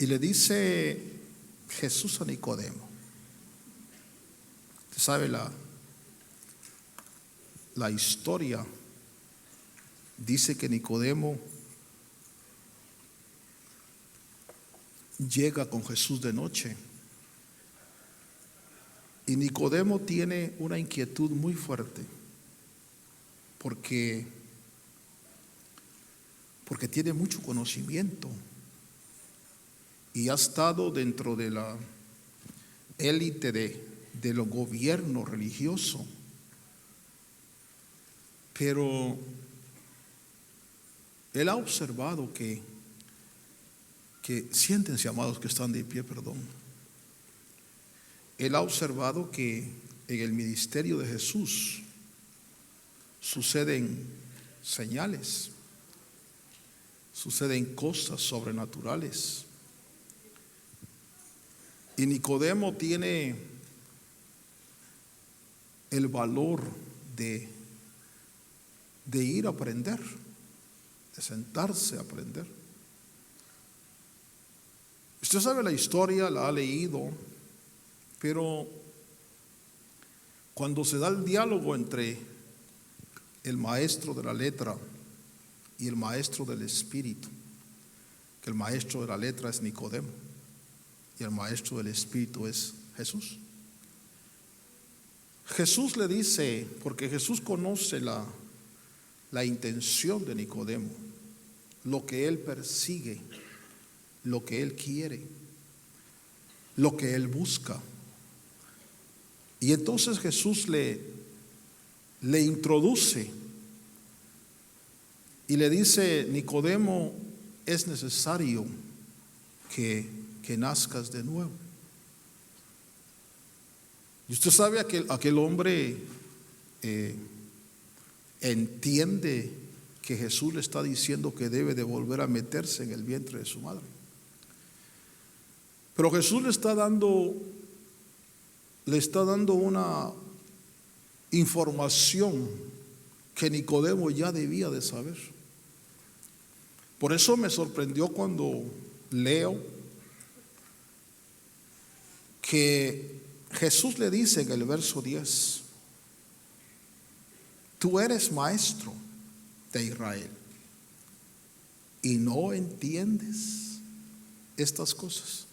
Y le dice Jesús a Nicodemo. Usted sabe la historia. Dice que Nicodemo llega con Jesús de noche. Y Nicodemo tiene una inquietud muy fuerte. Porque tiene mucho conocimiento. Y ha estado dentro de la élite de los gobiernos religiosos. Pero él ha observado que siéntense, amados que están de pie, perdón. Él ha observado que en el ministerio de Jesús suceden señales, suceden cosas sobrenaturales. Y Nicodemo tiene el valor de ir a aprender, de sentarse a aprender. Usted sabe la historia, la ha leído, pero cuando se da el diálogo entre el maestro de la letra y el maestro del espíritu, que el maestro de la letra es Nicodemo y el maestro del espíritu es Jesús. Jesús le dice, porque Jesús conoce la intención de Nicodemo, lo que él persigue, lo que él quiere, lo que él busca. Y entonces Jesús le introduce y le dice: Nicodemo, es necesario que nazcas de nuevo. Y usted sabe, aquel hombre entiende que Jesús le está diciendo que debe de volver a meterse en el vientre de su madre. Pero Jesús le está dando una información que Nicodemo ya debía de saber. Por eso me sorprendió cuando leo que Jesús le dice en el verso 10: tú eres maestro de Israel y no entiendes estas cosas.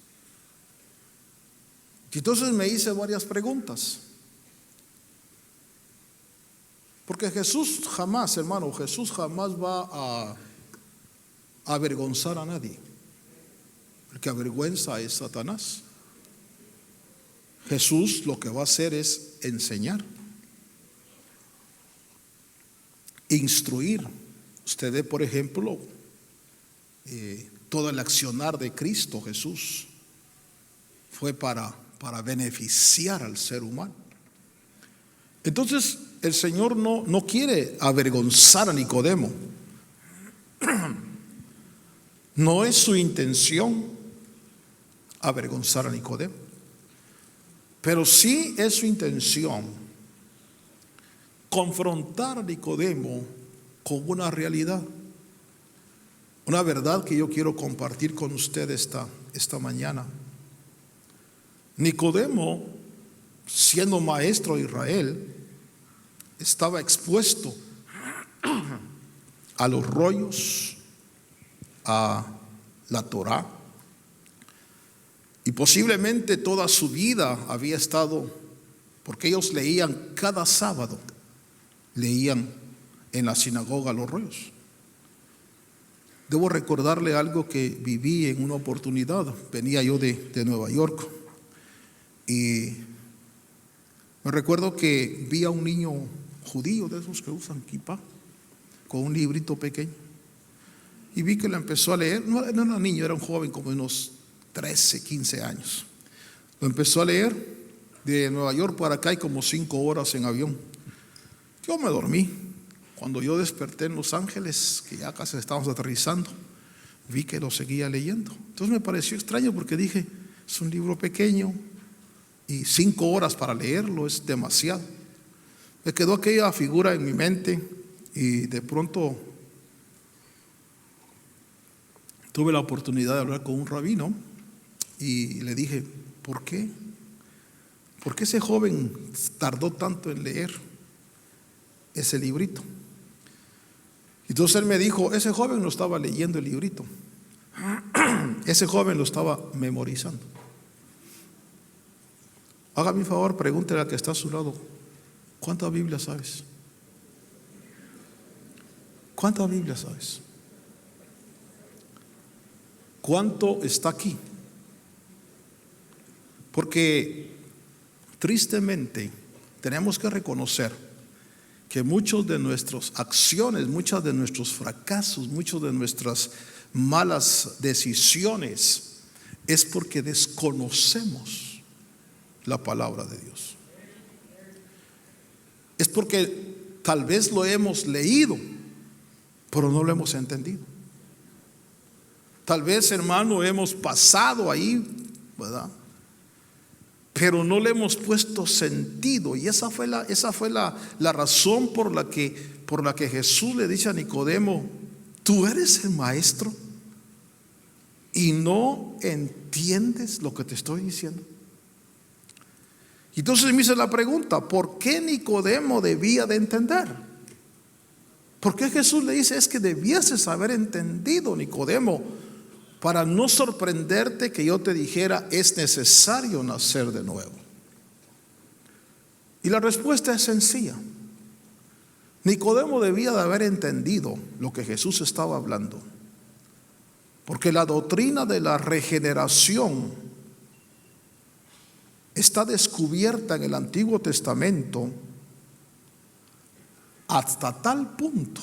Y entonces me hice varias preguntas, porque Jesús jamás, hermano, Jesús jamás va a avergonzar a nadie. El que avergüenza es Satanás. Jesús lo que va a hacer es enseñar, instruir. Usted ve, por ejemplo, todo el accionar de Cristo Jesús fue para beneficiar al ser humano. Entonces el Señor no quiere avergonzar a Nicodemo. No es su intención avergonzar a Nicodemo, pero sí es su intención confrontar a Nicodemo con una realidad, una verdad que yo quiero compartir con usted esta mañana. Nicodemo, siendo maestro de Israel, estaba expuesto a los rollos, a la Torá, y posiblemente toda su vida había estado, porque ellos leían cada sábado, leían en la sinagoga los rollos. Debo recordarle algo que viví en una oportunidad. Venía yo de Nueva York y me recuerdo que vi a un niño judío, de esos que usan kipá, con un librito pequeño, y vi que lo empezó a leer. No era un niño, era un joven como de unos 13, 15 años. Lo empezó a leer. De Nueva York para acá hay como 5 horas en avión. Yo me dormí. Cuando yo desperté en Los Ángeles, que ya casi estábamos aterrizando, vi que lo seguía leyendo. Entonces me pareció extraño, porque dije, es un libro pequeño y 5 horas para leerlo es demasiado. Me quedó aquella figura en mi mente y de pronto tuve la oportunidad de hablar con un rabino Y le dije, ¿por qué? ¿Por qué ese joven tardó tanto en leer ese librito? Entonces él me dijo, ese joven no estaba leyendo el librito, ese joven lo estaba memorizando. Hágame un favor, pregúntele al que está a su lado, ¿cuántas Biblias sabes? ¿Cuántas Biblias sabes? ¿Cuánto está aquí? Porque tristemente tenemos que reconocer que muchas de nuestras acciones, muchos de nuestros fracasos, muchas de nuestras malas decisiones es porque desconocemos la palabra de Dios. Es porque tal vez lo hemos leído, pero no lo hemos entendido. Tal vez, hermano, hemos pasado ahí, ¿verdad? Pero no le hemos puesto sentido. Y esa fue la razón por la que Jesús le dice a Nicodemo, tú eres el maestro y no entiendes lo que te estoy diciendo. Entonces me hice la pregunta, ¿por qué Nicodemo debía de entender? ¿Por qué Jesús le dice, es que debieses haber entendido, Nicodemo, para no sorprenderte que yo te dijera, es necesario nacer de nuevo? Y la respuesta es sencilla. Nicodemo debía de haber entendido lo que Jesús estaba hablando, porque la doctrina de la regeneración está descubierta en el Antiguo Testamento hasta tal punto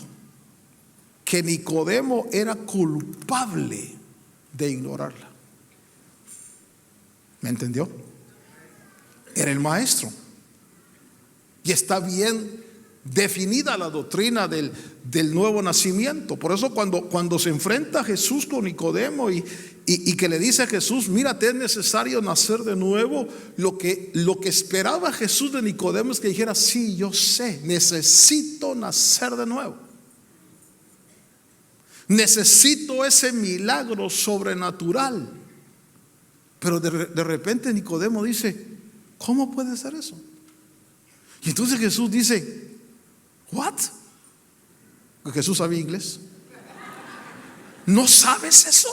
que Nicodemo era culpable de ignorarla. ¿Me entendió? Era el maestro. Y está bien definida la doctrina del nuevo nacimiento. Por eso cuando se enfrenta Jesús con Nicodemo y que le dice a Jesús, mira, te es necesario nacer de nuevo, lo que esperaba Jesús de Nicodemo es que dijera, sí, yo sé, necesito nacer de nuevo. Necesito ese milagro sobrenatural. Pero de repente Nicodemo dice, ¿cómo puede ser eso? Y entonces Jesús dice, ¿what? Porque Jesús sabía inglés. ¿No sabes eso?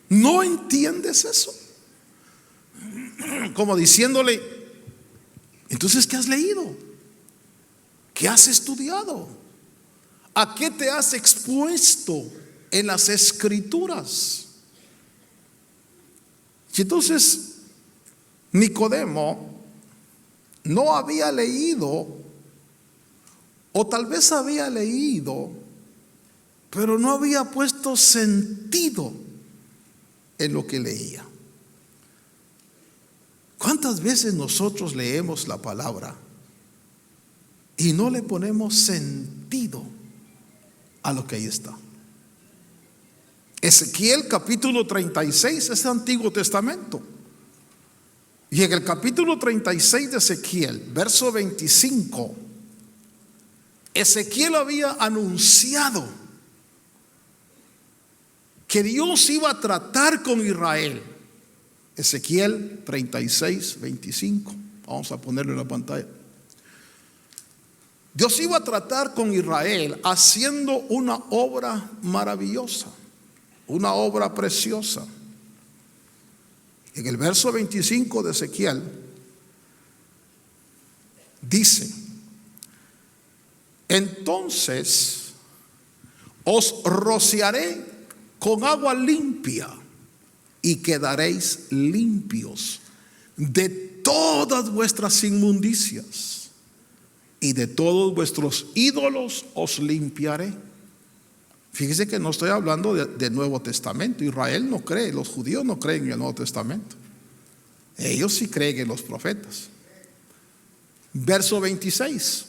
¿No entiendes eso? Como diciéndole, entonces, ¿qué has leído? ¿Qué has estudiado? ¿A qué te has expuesto en las Escrituras? Y entonces Nicodemo no había leído, o tal vez había leído, pero no había puesto sentido en lo que leía. ¿Cuántas veces nosotros leemos la palabra y no le ponemos sentido a lo que ahí está? Ezequiel capítulo 36 es el Antiguo Testamento. Y en el capítulo 36 de Ezequiel, verso 25, Ezequiel había anunciado que Dios iba a tratar con Israel. Ezequiel 36, 25. Vamos a ponerlo en la pantalla. Dios iba a tratar con Israel haciendo una obra maravillosa, una obra preciosa. En el verso 25 de Ezequiel dice, entonces os rociaré con agua limpia y quedaréis limpios de todas vuestras inmundicias y de todos vuestros ídolos os limpiaré. Fíjese que no estoy hablando del Nuevo Testamento. Israel no cree, los judíos no creen en el Nuevo Testamento. Ellos sí creen en los profetas. Verso 26.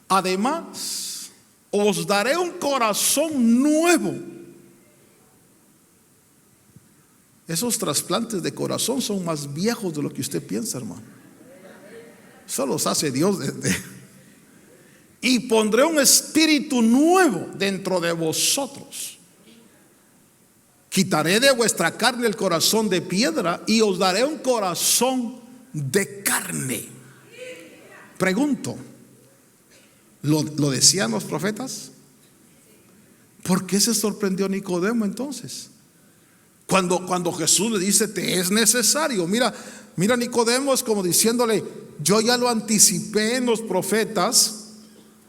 Además, os daré un corazón nuevo. Esos trasplantes de corazón son más viejos de lo que usted piensa, hermano. Eso los hace Dios y pondré un espíritu nuevo dentro de vosotros, quitaré de vuestra carne el corazón de piedra y os daré un corazón de carne. Pregunto, ¿lo decían los profetas? ¿Por qué se sorprendió Nicodemo entonces? Cuando Jesús le dice, te es necesario. Mira, Nicodemo es como diciéndole, yo ya lo anticipé en los profetas,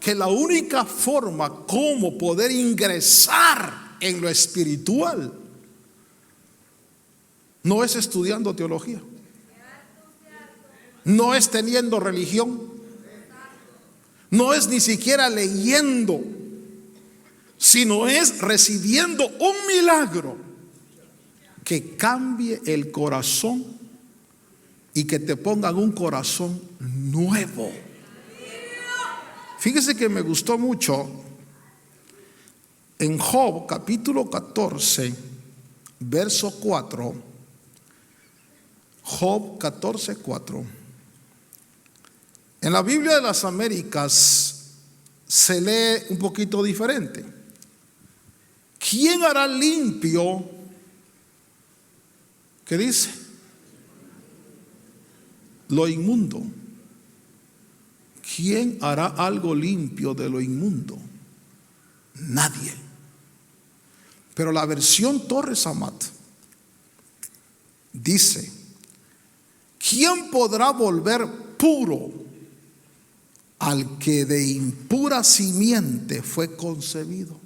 que la única forma como poder ingresar en lo espiritual no es estudiando teología, no es teniendo religión, no es ni siquiera leyendo, sino es recibiendo un milagro que cambie el corazón y que te pongan un corazón nuevo. Fíjese que me gustó mucho en Job capítulo 14 verso 4. Job 14:4. En la Biblia de las Américas se lee un poquito diferente. ¿Quién hará limpio? ¿Qué dice? Lo inmundo. ¿Quién hará algo limpio de lo inmundo? Nadie. Pero la versión Torres Amat dice, ¿quién podrá volver puro al que de impura simiente fue concebido?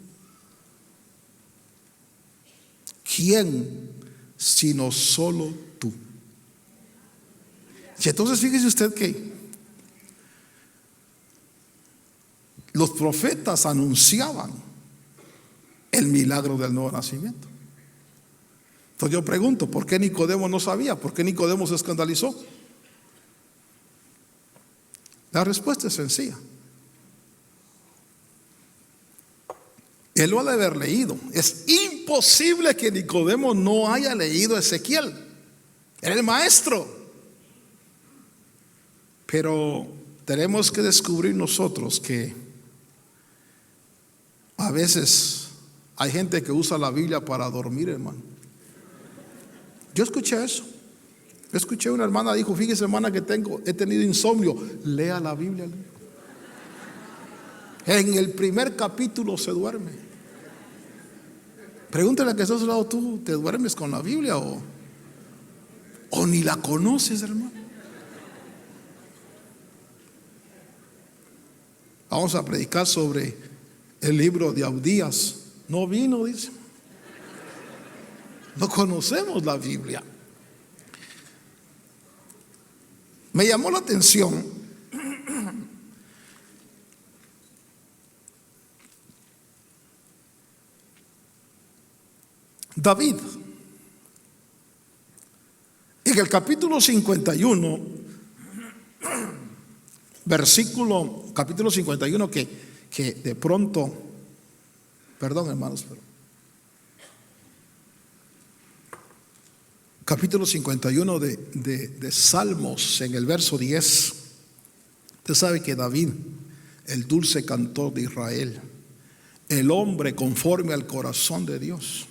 ¿Quién sino solo tú? Y entonces fíjese usted que los profetas anunciaban el milagro del nuevo nacimiento. Entonces yo pregunto, ¿por qué Nicodemo no sabía? ¿Por qué Nicodemo se escandalizó? La respuesta es sencilla. Él lo ha de haber leído. Es imposible que Nicodemo no haya leído Ezequiel. Era el maestro. Pero tenemos que descubrir nosotros que a veces hay gente que usa la Biblia para dormir, hermano. Yo escuché eso. Yo escuché una hermana dijo, fíjese hermana que he tenido insomnio. Lea la Biblia. En el primer capítulo se duerme. Pregúntale a que estás a su lado, ¿tú te duermes con la Biblia o ni la conoces, hermano? Vamos a predicar sobre el libro de Abdías. No vino, dice. No conocemos la Biblia. Me llamó la atención David. En el capítulo 51, capítulo 51, que de pronto, perdón hermanos, pero capítulo 51 de Salmos, en el verso 10, usted sabe que David, el dulce cantor de Israel, el hombre conforme al corazón de Dios,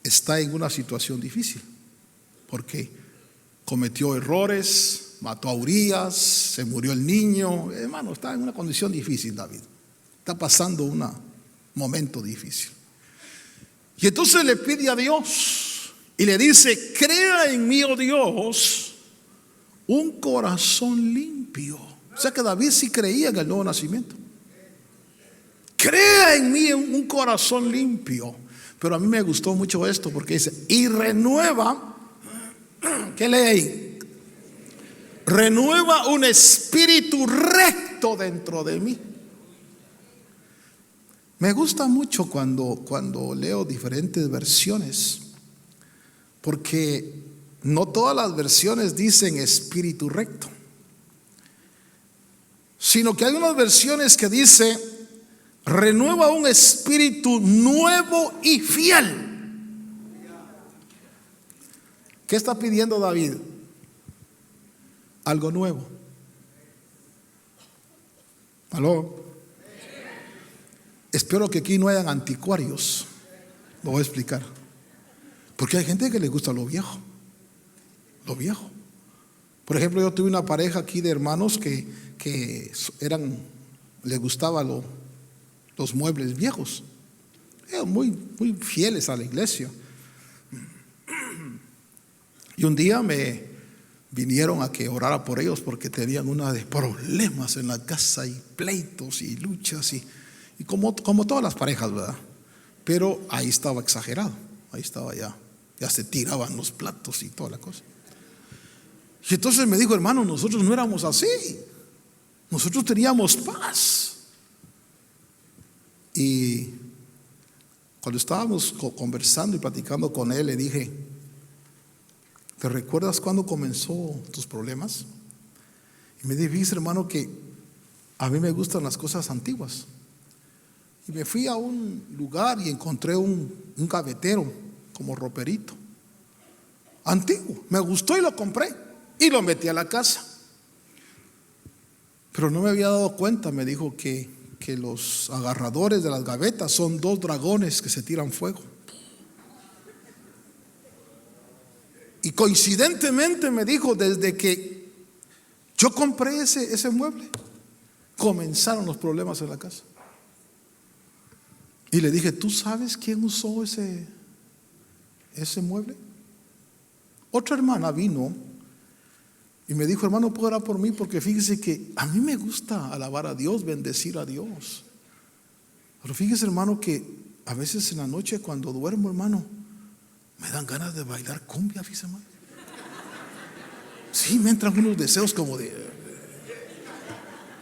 está en una situación difícil, porque cometió errores, mató a Urías, se murió el niño, hermano, está en una condición difícil David, está pasando un momento difícil. Y entonces le pide a Dios y le dice, crea en mí, oh Dios, un corazón limpio. O sea que David sí creía en el nuevo nacimiento. Crea en mí un corazón limpio. Pero a mí me gustó mucho esto porque dice, y renueva, ¿qué lee ahí? Renueva un espíritu recto dentro de mí. Me gusta mucho cuando leo diferentes versiones, porque no todas las versiones dicen espíritu recto, sino que hay unas versiones que dice renueva un espíritu nuevo y fiel. ¿Qué está pidiendo David? Algo nuevo. ¿Aló? Espero que aquí no hayan anticuarios. Lo voy a explicar. Porque hay gente que le gusta lo viejo. Lo viejo. Por ejemplo, yo tuve una pareja aquí de hermanos que les gustaban los muebles viejos. Eran muy fieles a la iglesia. Y un día me vinieron a que orara por ellos porque tenían una de problemas en la casa y pleitos y luchas y como todas las parejas, ¿verdad? Pero ahí estaba exagerado. Ahí estaba ya se tiraban los platos y toda la cosa. Y entonces me dijo: hermano, nosotros no éramos así. Nosotros teníamos paz. Y cuando estábamos conversando y platicando con él, le dije: ¿te recuerdas cuando comenzó tus problemas? Y me dice: hermano, que a mí me gustan las cosas antiguas. Y me fui a un lugar y encontré un gavetero como roperito antiguo. Me gustó y lo compré y lo metí a la casa. Pero no me había dado cuenta, me dijo, que los agarradores de las gavetas son 2 dragones que se tiran fuego. Y coincidentemente me dijo: desde que yo compré ese mueble, comenzaron los problemas en la casa. Y le dije: ¿tú sabes quién usó ese mueble? Otra hermana vino y me dijo: hermano, ¿puedo orar por mí? Porque fíjese que a mí me gusta alabar a Dios, bendecir a Dios. Pero fíjese, hermano, que a veces en la noche cuando duermo, hermano, me dan ganas de bailar cumbia, fíjese, hermano. Sí, me entran unos deseos como de...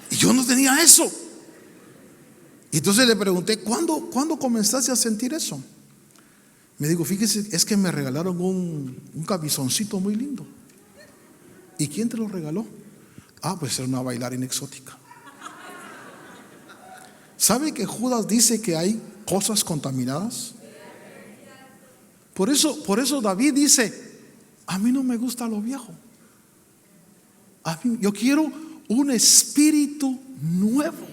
Y yo no tenía eso. Y entonces le pregunté: ¿cuándo comenzaste a sentir eso? Me dijo: fíjese, es que me regalaron un camisoncito muy lindo. ¿Y quién te lo regaló? Pues era una bailarina exótica. ¿Sabe que Judas dice que hay cosas contaminadas? Por eso David dice: a mí no me gusta lo viejo. Yo quiero un espíritu nuevo.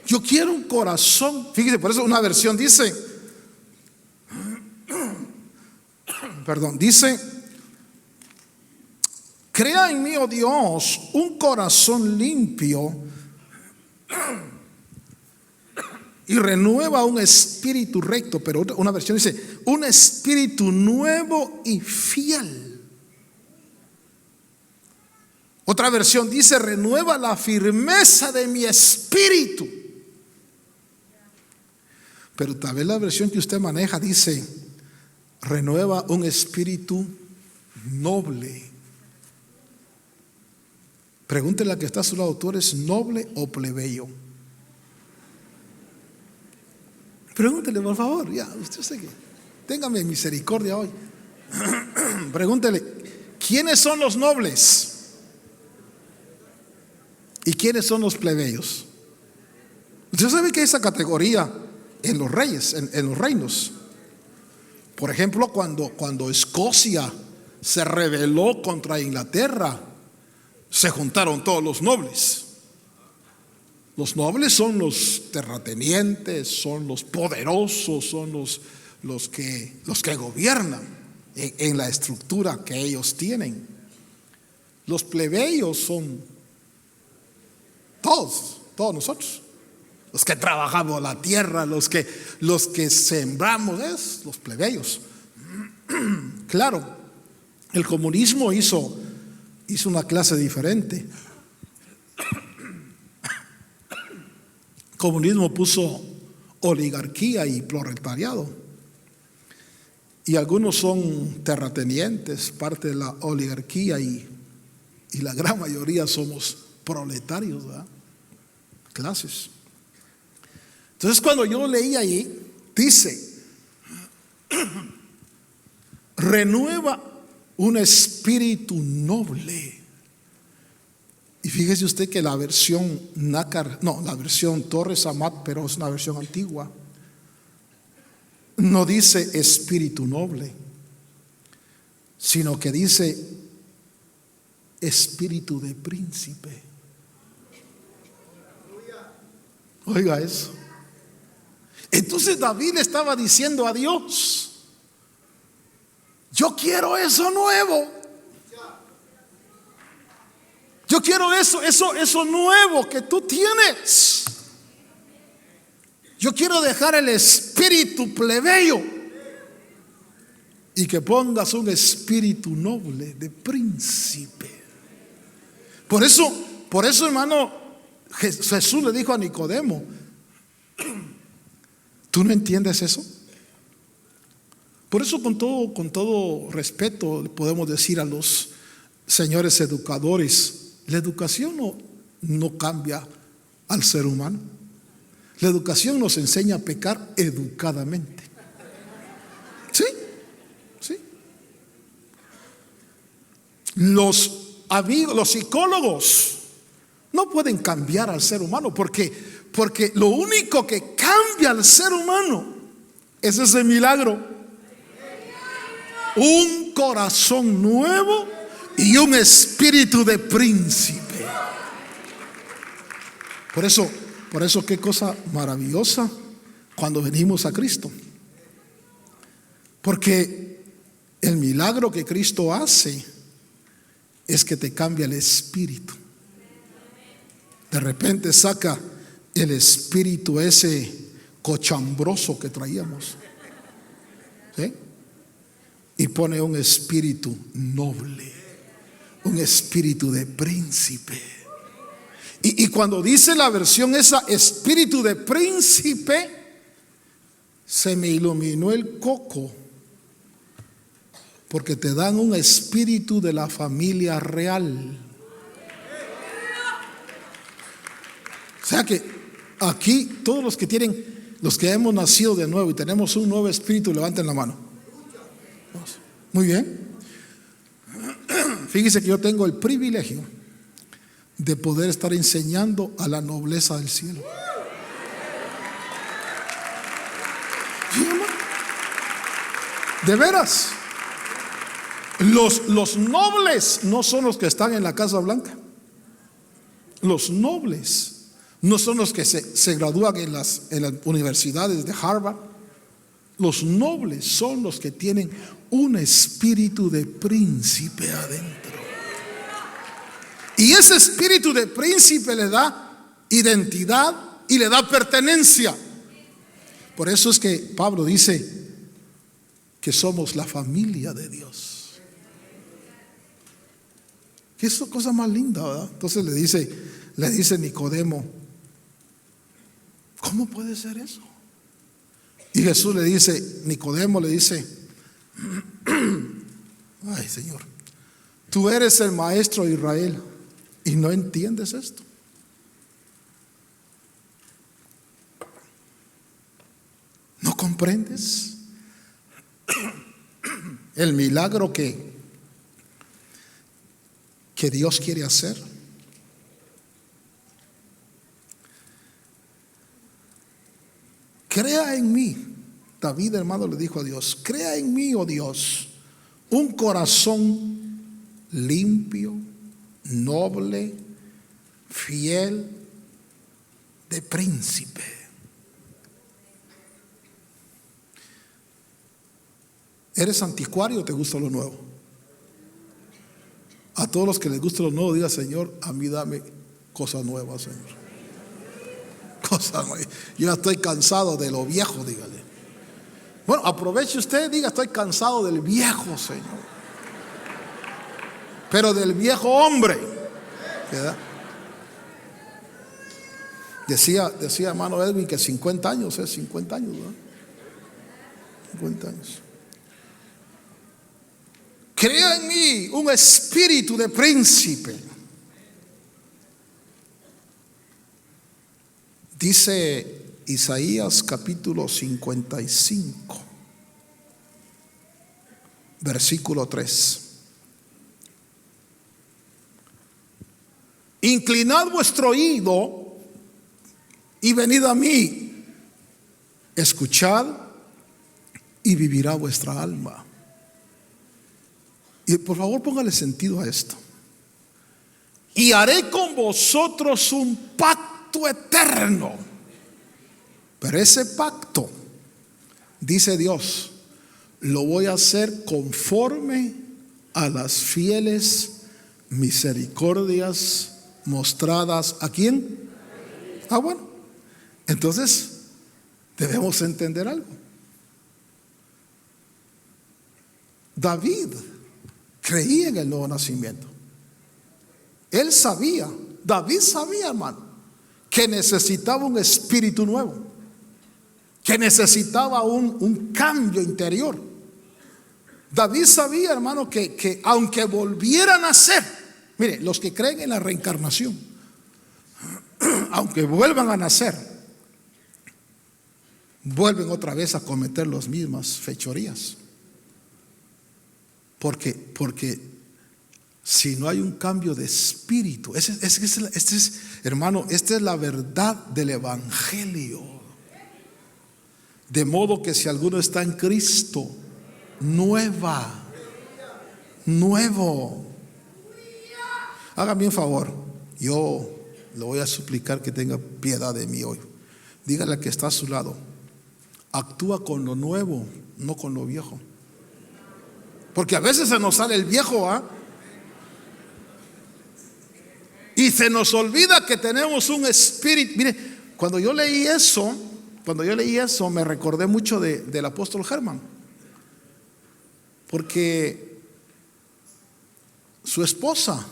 Yo quiero un corazón. Fíjese, por eso una versión dice, dice: crea en mí, oh Dios, un corazón limpio y renueva un espíritu recto. Pero una versión dice: un espíritu nuevo y fiel. Otra versión dice: renueva la firmeza de mi espíritu. Pero tal vez la versión que usted maneja dice: renueva un espíritu noble. Pregúntele a que está a su lado: ¿tú eres noble o plebeyo? Pregúntele, por favor. Ya, usted sé que téngame misericordia hoy. Pregúntele: ¿quiénes son los nobles? ¿Y quiénes son los plebeyos? Usted sabe que esa categoría en los reyes, en los reinos. Por ejemplo, cuando Escocia se rebeló contra Inglaterra, se juntaron todos los nobles. Los nobles son los terratenientes, son los poderosos, son los que gobiernan en la estructura que ellos tienen. Los plebeyos son todos nosotros, los que trabajamos la tierra, los que sembramos, los plebeyos. Claro, el comunismo hizo una clase diferente. El comunismo puso oligarquía y proletariado, y algunos son terratenientes, parte de la oligarquía, y la gran mayoría somos proletarios, ¿verdad? Clases. Entonces, cuando yo leí ahí, dice: renueva un espíritu noble. Y fíjese usted que la versión la versión Torres Amat, pero es una versión antigua, no dice espíritu noble, sino que dice espíritu de príncipe. Oiga eso. Entonces David estaba diciendo a Dios: Yo quiero eso nuevo. Yo quiero eso nuevo que tú tienes. Yo quiero dejar el espíritu plebeyo y que pongas un espíritu noble de príncipe. Por eso, hermano, Jesús le dijo a Nicodemo: ¿tú no entiendes eso? Por eso, con todo respeto, le podemos decir a los señores educadores: la educación no cambia al ser humano. La educación nos enseña a pecar educadamente. ¿Sí? ¿Sí? Los psicólogos no pueden cambiar al ser humano, porque lo único que cambia al ser humano es ese milagro: un corazón nuevo y un espíritu de príncipe. Por eso qué cosa maravillosa cuando venimos a Cristo, porque el milagro que Cristo hace es que te cambia el espíritu. De repente saca el espíritu ese cochambroso que traíamos, ¿sí? Y pone un espíritu noble, un espíritu de príncipe. Y cuando dice la versión esa, espíritu de príncipe, se me iluminó el coco, porque te dan un espíritu de la familia real. O sea que aquí todos los que hemos nacido de nuevo y tenemos un nuevo espíritu, levanten la mano. Muy bien. Fíjese que yo tengo el privilegio de poder estar enseñando a la nobleza del cielo. ¿Sí, de veras? Los nobles no son los que están en la Casa Blanca. Los nobles no son los que se gradúan en las universidades de Harvard. Los nobles son los que tienen un espíritu de príncipe adentro. Y ese espíritu de príncipe le da identidad y le da pertenencia. Por eso es que Pablo dice que somos la familia de Dios. Que es cosa más linda, ¿verdad? Entonces le dice Nicodemo: ¿cómo puede ser eso? Y Jesús Nicodemo le dice: ay, Señor, tú eres el maestro de Israel y no entiendes esto. ¿No comprendes el milagro que Dios quiere hacer? Crea en mí. David, hermano, le dijo a Dios: crea en mí, oh Dios, un corazón limpio, noble, fiel, de príncipe. ¿Eres anticuario o te gusta lo nuevo? A todos los que les gusta lo nuevo, diga: Señor, a mí dame cosas nuevas, Señor. Cosas nuevas. Yo ya estoy cansado de lo viejo, dígale. Bueno, aproveche usted, diga: estoy cansado del viejo, Señor. Pero del viejo hombre, ¿verdad? Decía hermano Edwin que 50 años es 50 años, ¿verdad? 50 años. Crea en mí un espíritu de príncipe. Dice Isaías capítulo 55, versículo 3. Inclinad vuestro oído y venid a mí. Escuchad y vivirá vuestra alma. Y por favor, póngale sentido a esto. Y haré con vosotros un pacto eterno. Pero ese pacto, dice Dios, lo voy a hacer conforme a las fieles misericordias mostradas. ¿A quién? Bueno, entonces debemos entender algo. David creía en el nuevo nacimiento. Él sabía, David sabía, hermano, que necesitaba un espíritu nuevo, que necesitaba un cambio interior. David sabía, hermano, que aunque volviera a nacer, mire, los que creen en la reencarnación, aunque vuelvan a nacer, vuelven otra vez a cometer las mismas fechorías. Porque si no hay un cambio de espíritu, hermano, esta es la verdad del evangelio. De modo que si alguno está en Cristo, nuevo. Hágame un favor, yo le voy a suplicar que tenga piedad de mí hoy. Dígale al que está a su lado, actúa con lo nuevo, no con lo viejo. Porque a veces se nos sale el viejo, y se nos olvida que tenemos un espíritu. Mire, cuando yo leí eso me recordé mucho del apóstol Germán. Porque su esposa,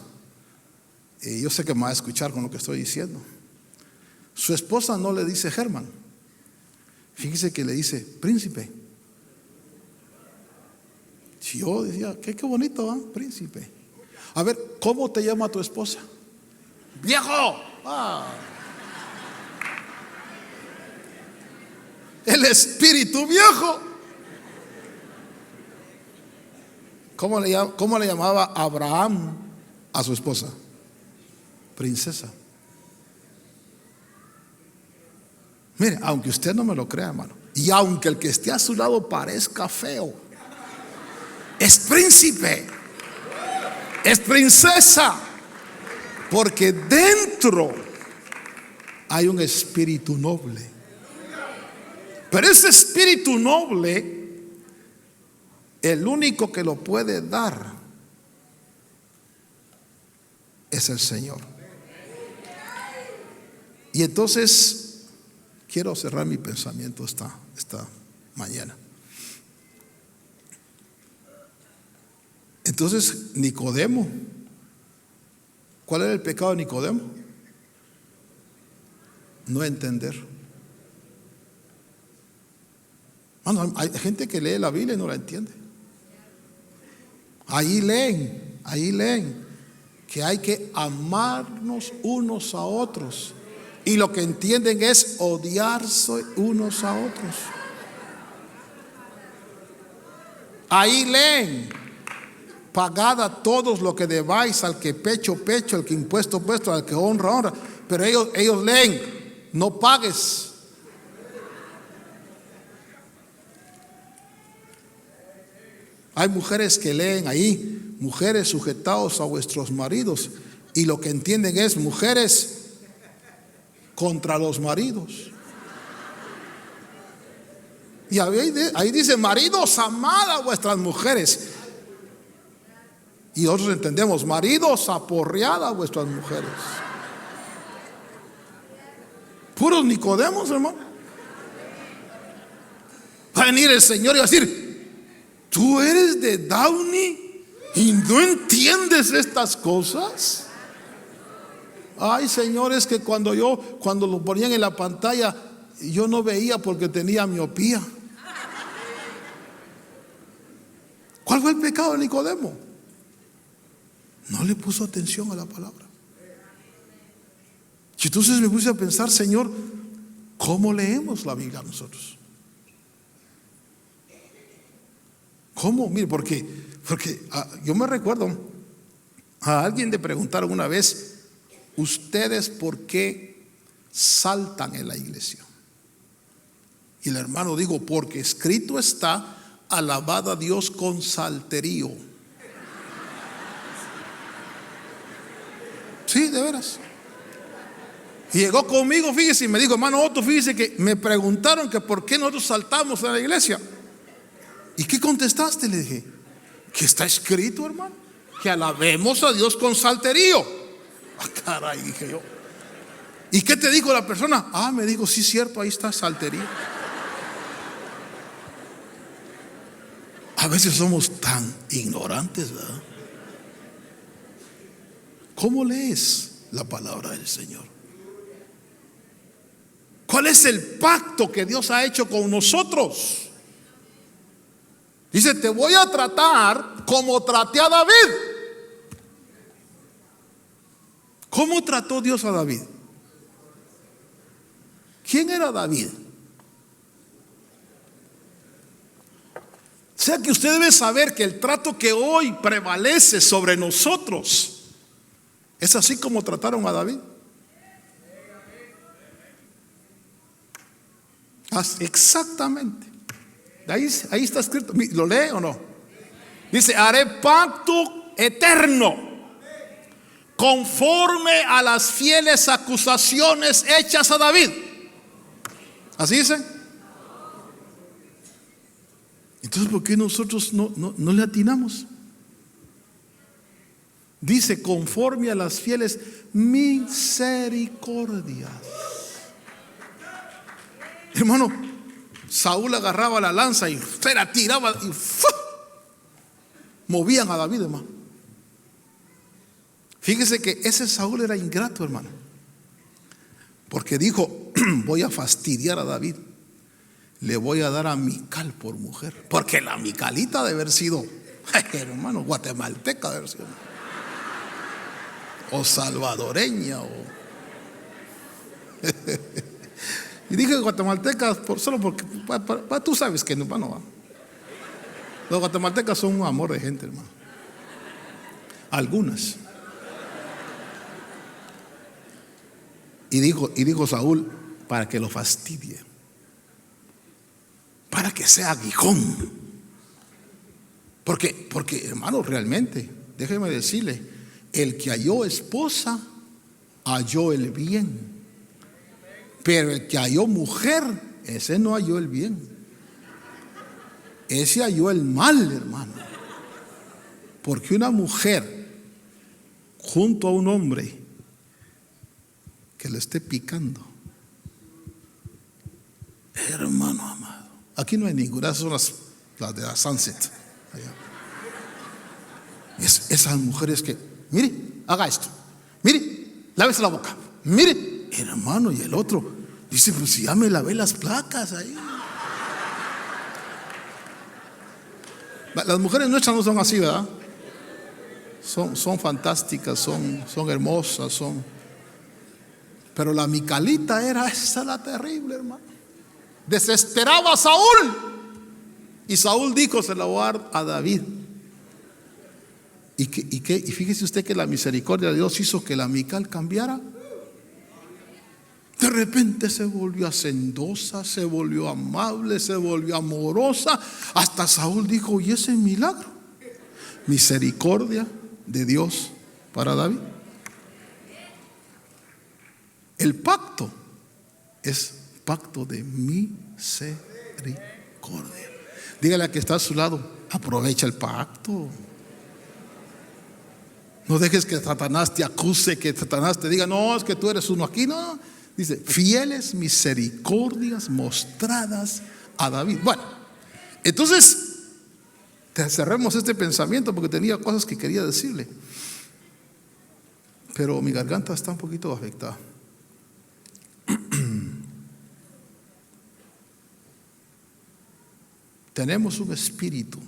yo sé que me va a escuchar con lo que estoy diciendo, su esposa no le dice Germán, fíjese que le dice príncipe. Si yo decía, qué bonito, príncipe. A ver, ¿cómo te llama tu esposa? Viejo. El espíritu viejo. ¿Cómo le llamaba Abraham a su esposa? Princesa. Mire, aunque usted no me lo crea, hermano, y aunque el que esté a su lado parezca feo, es príncipe, es princesa, porque dentro hay un espíritu noble. Pero ese espíritu noble, el único que lo puede dar es el Señor. Y entonces quiero cerrar mi pensamiento esta mañana. Entonces Nicodemo, ¿cuál era el pecado de Nicodemo? No entender. Hay gente que lee la Biblia y no la entiende. Ahí leen que hay que amarnos unos a otros, y lo que entienden es odiarse unos a otros. Ahí leen, pagad a todos lo que debáis, al que pecho, al que impuesto, al que honra. Pero ellos leen, no pagues. Hay mujeres que leen ahí, mujeres sujetaos a vuestros maridos, y lo que entienden es mujeres contra los maridos. Y ahí dice, maridos, amad a vuestras mujeres. Y nosotros entendemos, maridos, aporread a vuestras mujeres. Puros Nicodemos, hermano. Va a venir el Señor y va a decir, ¿tú eres de Downey y no entiendes estas cosas? Ay, Señor, es que cuando lo ponían en la pantalla, yo no veía porque tenía miopía. ¿Cuál fue el pecado de Nicodemo? No le puso atención a la palabra. Y entonces me puse a pensar, Señor, ¿cómo leemos la Biblia nosotros? ¿Cómo? Mire, porque yo me recuerdo, a alguien le preguntaron una vez, ¿ustedes por qué saltan en la iglesia? Y el hermano dijo, porque escrito está, alabad a Dios con salterío. Sí, de veras. Y llegó conmigo, fíjese, y me dijo, hermano Otto, fíjese que me preguntaron que por qué nosotros saltamos en la iglesia. ¿Y qué contestaste? Le dije, que está escrito, hermano, que alabemos a Dios con salterio. Ah, caray, dije yo. ¿Y qué te dijo la persona? Ah, me dijo, sí, cierto, ahí está salterio. A veces somos tan ignorantes, ¿verdad? ¿Cómo lees la palabra del Señor? ¿Cuál es el pacto que Dios ha hecho con nosotros? Dice, te voy a tratar como traté a David. ¿Cómo trató Dios a David? ¿Quién era David? O sea que usted debe saber que el trato que hoy prevalece sobre nosotros es así como trataron a David. Exactamente. Ahí está escrito. ¿Lo lee o no? Dice, haré pacto eterno conforme a las fieles acusaciones hechas a David. ¿Así dice? Entonces, ¿por qué nosotros no le atinamos? Dice, conforme a las fieles misericordias. Hermano, Saúl agarraba la lanza y se la tiraba y movían a David, hermano. Fíjese que ese Saúl era ingrato, hermano, porque dijo, voy a fastidiar a David, le voy a dar a Mical por mujer, porque la Micalita debe haber sido, hermano, guatemalteca debe haber sido, o salvadoreña, y dije guatemaltecas solo porque tú sabes que no va. Los guatemaltecas son un amor de gente, hermano. Algunas. Y dijo Saúl, para que lo fastidie, para que sea aguijón. Porque hermano, realmente, déjeme decirle, el que halló esposa halló el bien, pero el que halló mujer, ese no halló el bien, ese halló el mal, hermano. Porque una mujer junto a un hombre que le esté picando, hermano amado, aquí no hay ninguna, esas son las de la Sunset allá. Esas mujeres que, mire, haga esto, mire, lávese la boca, mire, hermano, y el otro dice, pues si ya me lavé las placas ahí. Las mujeres nuestras no son así, ¿verdad? Son fantásticas, son hermosas, pero la Micalita esa era terrible, hermano. Desesperaba a Saúl, y Saúl dijo, se la voy a dar a David. Y fíjese usted que la misericordia de Dios hizo que la Mical cambiara. De repente se volvió hacendosa, se volvió amable, se volvió amorosa. Hasta Saúl dijo, y ese milagro, misericordia de Dios para David. El pacto es pacto de misericordia. Dígale a que está a su lado, aprovecha el pacto. No dejes que Satanás te acuse, que Satanás te diga, no, es que tú eres uno aquí. No, dice, fieles misericordias mostradas a David. Bueno, entonces cerremos este pensamiento porque tenía cosas que quería decirle, pero mi garganta está un poquito afectada. Tenemos un espíritu.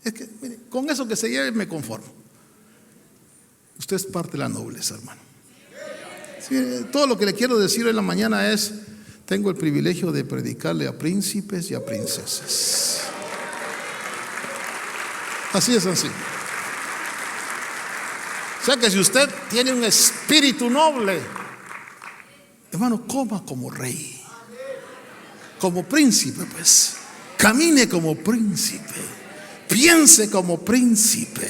Es que, mire, con eso que se lleve me conformo. Usted es parte de la nobleza, hermano. Sí, todo lo que le quiero decir en la mañana es, tengo el privilegio de predicarle a príncipes y a princesas. Así es sencillo. O sea que si usted tiene un espíritu noble, hermano, coma como rey, como príncipe, pues. Camine como príncipe, piense como príncipe.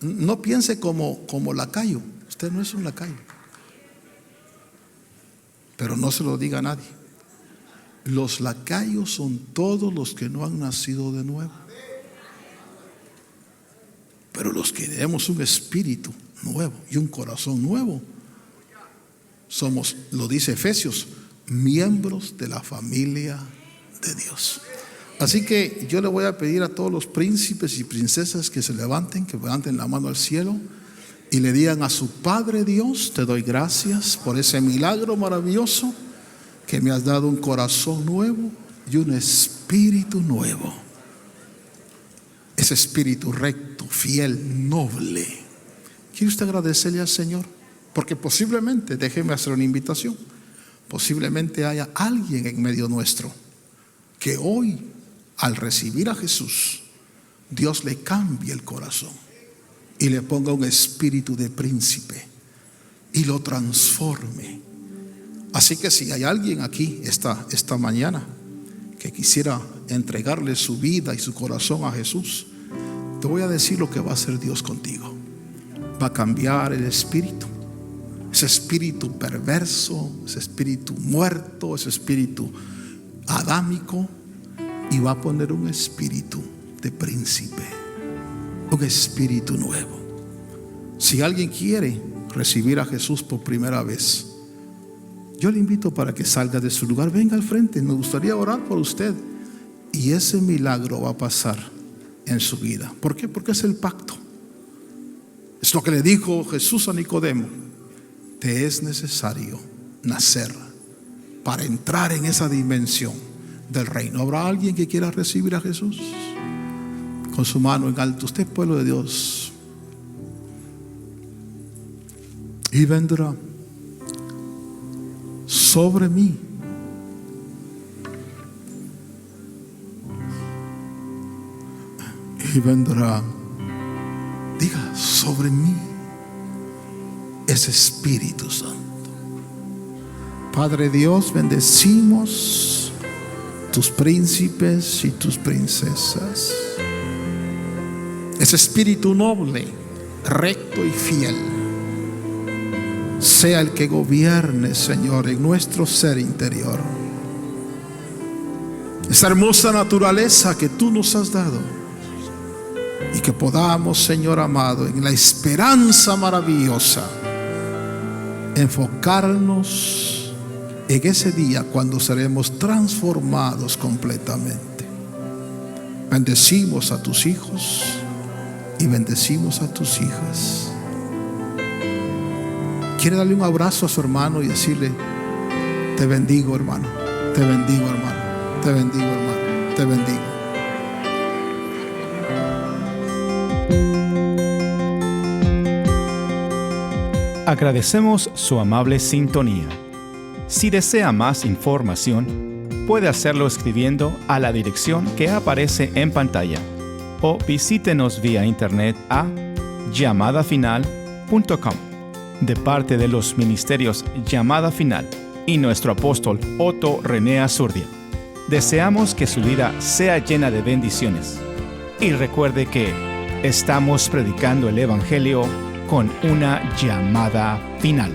No piense como lacayo. Usted no es un lacayo, pero no se lo diga a nadie. Los lacayos son todos los que no han nacido de nuevo. Pero los que tenemos un espíritu nuevo y un corazón nuevo, somos, lo dice Efesios, miembros de la familia de Dios. Así que yo le voy a pedir a todos los príncipes y princesas que levanten la mano al cielo y le digan a su Padre Dios: te doy gracias por ese milagro maravilloso que me has dado, un corazón nuevo y un espíritu nuevo. Ese espíritu recto, fiel, noble. ¿Quiere usted agradecerle al Señor? Porque posiblemente, déjeme hacer una invitación, posiblemente haya alguien en medio nuestro que hoy, al recibir a Jesús, Dios le cambie el corazón y le ponga un espíritu de príncipe y lo transforme. Así que si hay alguien aquí esta mañana que quisiera entregarle su vida y su corazón a Jesús, te voy a decir lo que va a hacer Dios contigo. Va a cambiar el espíritu, ese espíritu perverso, ese espíritu muerto, ese espíritu adámico, y va a poner un espíritu de príncipe, un espíritu nuevo. Si alguien quiere recibir a Jesús por primera vez, yo le invito para que salga de su lugar, venga al frente. Me gustaría orar por usted y ese milagro va a pasar en su vida. ¿Por qué? Porque es el pacto. Es lo que le dijo Jesús a Nicodemo: te es necesario nacer para entrar en esa dimensión del reino. ¿Habrá alguien que quiera recibir a Jesús? Con su mano en alto. Usted es pueblo de Dios. Y vendrá sobre mí y vendrá, diga, sobre mí ese Espíritu Santo. Padre Dios, bendecimos tus príncipes y tus princesas. Ese espíritu noble, recto y fiel, sea el que gobierne, Señor, en nuestro ser interior. Esa hermosa naturaleza que tú nos has dado, y que podamos, Señor amado, en la esperanza maravillosa, enfocarnos en ese día cuando seremos transformados completamente. Bendecimos a tus hijos y bendecimos a tus hijas. Quiere darle un abrazo a su hermano y decirle: te bendigo, hermano, te bendigo, hermano, te bendigo, hermano, te bendigo. Agradecemos su amable sintonía. Si desea más información, puede hacerlo escribiendo a la dirección que aparece en pantalla o visítenos vía internet a llamadafinal.com. De parte de los ministerios Llamada Final y nuestro apóstol Otto René Azurdia, deseamos que su vida sea llena de bendiciones. Y recuerde que estamos predicando el Evangelio con una llamada final.